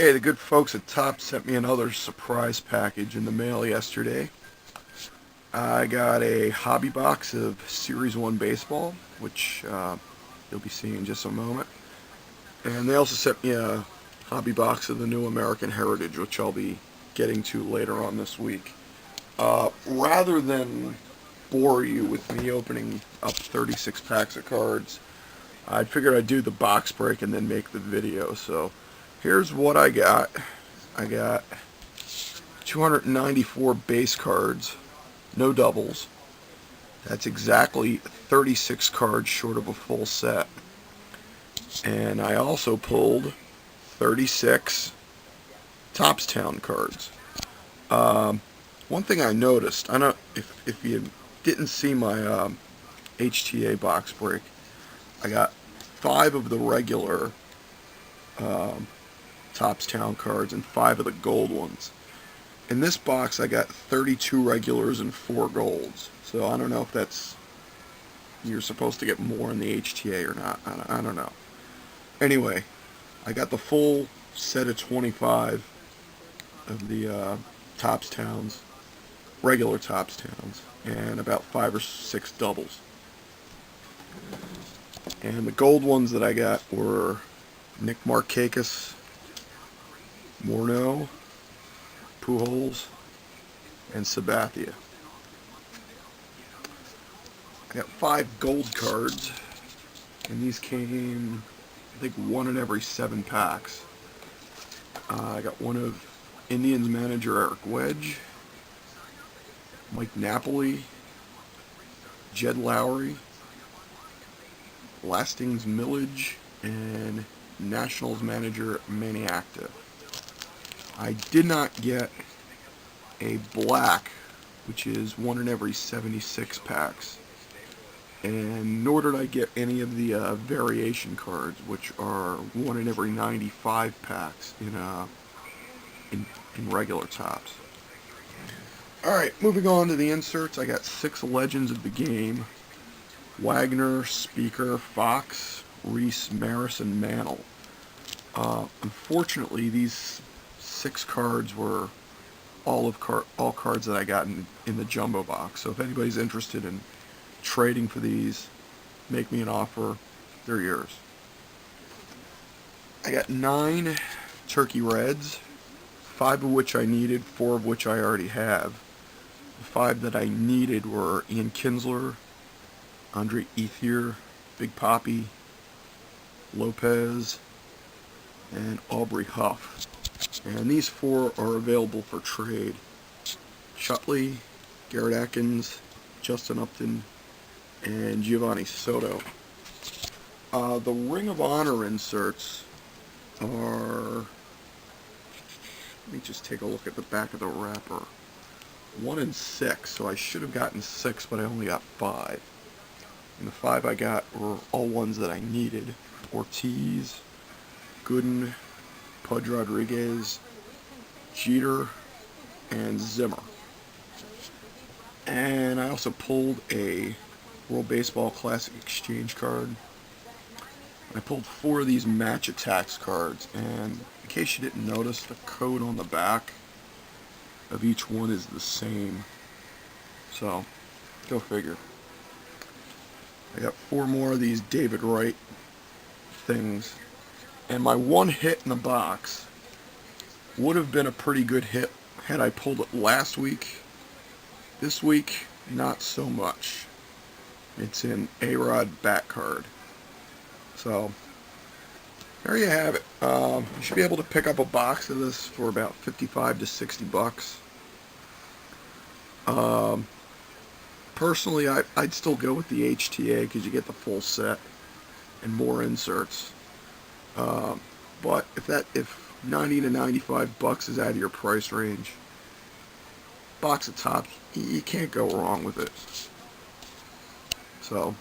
Hey, the good folks at Top sent me another surprise package in the mail yesterday. I got a hobby box of Series 1 baseball, which you'll be seeing in just a moment. And they also sent me a hobby box of the new American Heritage, which I'll be getting to later on this week. Rather than bore you with me opening up 36 packs of cards, I figured I'd do the box break and then make the video. So here's what I got. I got 294 base cards, no doubles. That's exactly 36 cards short of a full set. And I also pulled 36 Topps Town cards. One thing I noticed, I don't if you didn't see my HTA box break, I got 5 of the regular Topps Town cards and 5 of the gold ones. In this box, I got 32 regulars and 4 golds. So I don't know if that's, you're supposed to get more in the HTA or not. I don't know. Anyway, I got the full set of 25 of the Topps Towns, regular Topps Towns, and about 5 or 6 doubles. And the gold ones that I got were Nick Markakis, Morneau, Pujols, and Sabathia. I got 5 gold cards, and these came, I think, 1 in every 7 packs. I got one of Indians manager Eric Wedge, Mike Napoli, Jed Lowry, Lastings Millage, and Nationals manager Manny Acta. I did not get a black, which is 1 in every 76 packs, and nor did I get any of the variation cards, which are 1 in every 95 packs in regular Topps. Alright, moving on to the inserts, I got 6 legends of the game: Wagner, Speaker, Fox, Reese, Maris, and Mantle. Unfortunately, these 6 cards were all cards that I got in the jumbo box. So if anybody's interested in trading for these, make me an offer. They're yours. I got 9 Turkey Reds, 5 of which I needed, 4 of which I already have. The 5 that I needed were Ian Kinsler, Andre Ethier, Big Poppy, Lopez, and Aubrey Huff. And these 4 are available for trade: Shutley, Garrett Atkins, Justin Upton, and Giovanni Soto. The Ring of Honor inserts are, let me just take a look at the back of the wrapper. 1 in 6, so I should have gotten 6, but I only got 5. And the 5 I got were all ones that I needed: Ortiz, Gooden, Pudge Rodriguez, Jeter, and Zimmer. And I also pulled a World Baseball Classic Exchange card. I pulled 4 of these Match Attacks cards, and in case you didn't notice, the code on the back of each one is the same. So, go figure. I got 4 more of these David Wright things. And my one hit in the box would have been a pretty good hit had I pulled it last week. This week, not so much. It's an A-Rod back card. So, there you have it. You should be able to pick up a box of this for about 55 to 60 bucks. Personally, I'd still go with the HTA because you get the full set and more inserts. But if 90 to 95 bucks is out of your price range, box of Topps, you can't go wrong with it. So.